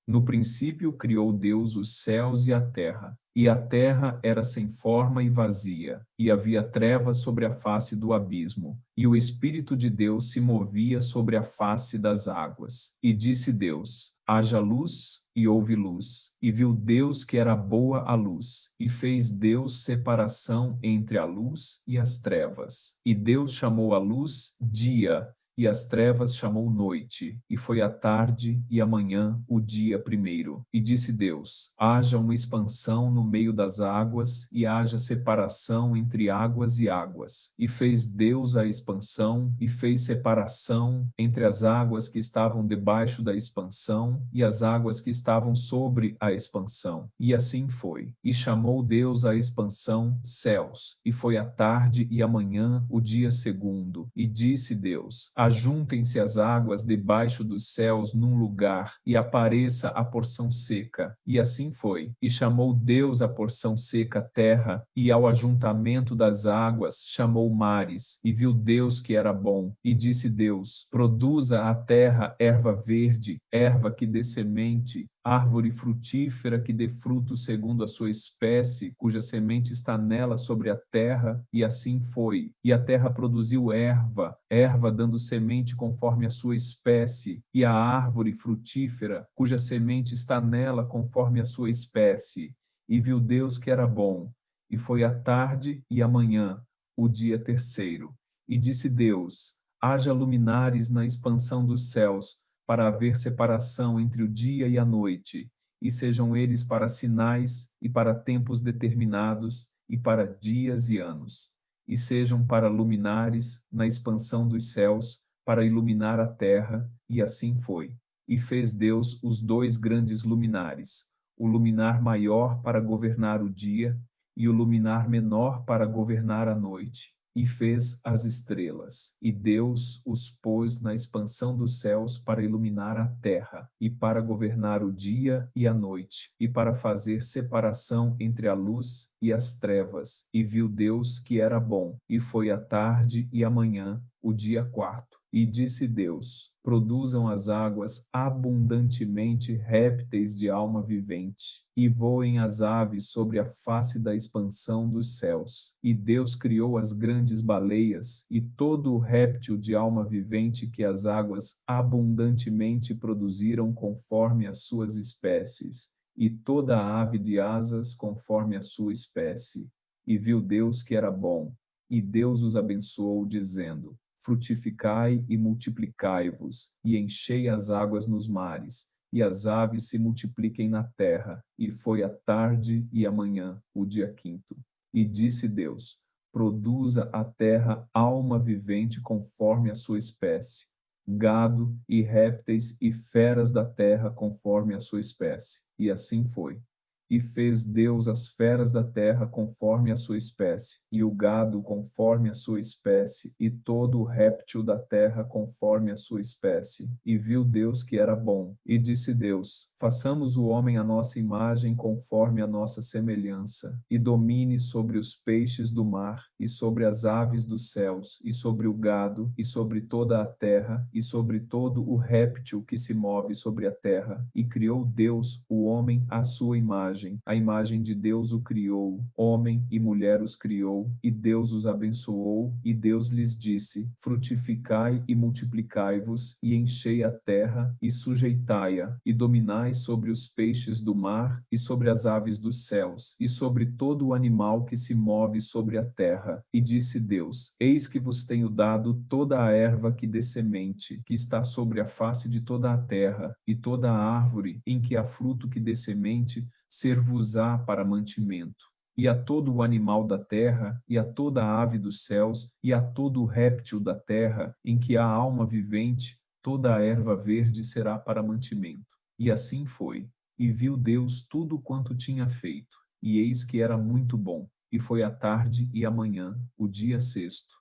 No princípio criou Deus os céus e a terra era sem forma e vazia, e havia trevas sobre a face do abismo, e o Espírito de Deus se movia sobre a face das águas. E disse Deus: haja luz, e houve luz. E viu Deus que era boa a luz, e fez Deus separação entre a luz e as trevas. E Deus chamou a luz dia, e as trevas chamou noite, e foi a tarde e a manhã o dia primeiro. E disse Deus: haja uma expansão no meio das águas, e haja separação entre águas e águas. E fez Deus a expansão, e fez separação entre as águas que estavam debaixo da expansão, e as águas que estavam sobre a expansão. E assim foi. E chamou Deus a expansão céus, e foi a tarde e a manhã o dia segundo. E disse Deus: ajuntem-se as águas debaixo dos céus num lugar, e apareça a porção seca. E assim foi. E chamou Deus a porção seca terra, e ao ajuntamento das águas chamou mares. E viu Deus que era bom. E disse Deus: produza a terra erva verde, erva que dê semente, árvore frutífera que dê fruto segundo a sua espécie, cuja semente está nela sobre a terra, e assim foi. E a terra produziu erva, erva dando semente conforme a sua espécie, e a árvore frutífera, cuja semente está nela conforme a sua espécie. E viu Deus que era bom. E foi a tarde e a manhã, o dia terceiro. E disse Deus: haja luminares na expansão dos céus, para haver separação entre o dia e a noite, e sejam eles para sinais e para tempos determinados, e para dias e anos, e sejam para luminares na expansão dos céus, para iluminar a terra, e assim foi. E fez Deus os dois grandes luminares, o luminar maior para governar o dia, e o luminar menor para governar a noite. E fez as estrelas. E Deus os pôs na expansão dos céus para iluminar a terra, e para governar o dia e a noite, e para fazer separação entre a luz e as trevas. E viu Deus que era bom. E foi a tarde e a manhã, o dia quarto. E disse Deus: produzam as águas abundantemente répteis de alma vivente, e voem as aves sobre a face da expansão dos céus. E Deus criou as grandes baleias, e todo o réptil de alma vivente que as águas abundantemente produziram conforme as suas espécies, e toda a ave de asas conforme a sua espécie. E viu Deus que era bom. E Deus os abençoou, dizendo: frutificai e multiplicai-vos, e enchei as águas nos mares, e as aves se multipliquem na terra. E foi a tarde e a manhã, o dia quinto. E disse Deus: produza a terra alma vivente conforme a sua espécie, gado e répteis e feras da terra conforme a sua espécie. E assim foi. E fez Deus as feras da terra conforme a sua espécie, e o gado conforme a sua espécie, e todo o réptil da terra conforme a sua espécie. E viu Deus que era bom. E disse Deus: façamos o homem à nossa imagem conforme a nossa semelhança, e domine sobre os peixes do mar, e sobre as aves dos céus, e sobre o gado, e sobre toda a terra, e sobre todo o réptil que se move sobre a terra. E criou Deus o homem à sua imagem. A imagem de Deus o criou, homem e mulher os criou, e Deus os abençoou, e Deus lhes disse: frutificai e multiplicai-vos, e enchei a terra, e sujeitai-a, e dominai sobre os peixes do mar, e sobre as aves dos céus, e sobre todo o animal que se move sobre a terra. E disse Deus: eis que vos tenho dado toda a erva que dê semente, que está sobre a face de toda a terra, e toda a árvore em que há fruto que dê semente, ser-vos-á para mantimento. E a todo o animal da terra, e a toda a ave dos céus, e a todo o réptil da terra, em que há alma vivente, toda a erva verde será para mantimento. E assim foi. E viu Deus tudo quanto tinha feito, e eis que era muito bom. E foi a tarde e a manhã, o dia sexto.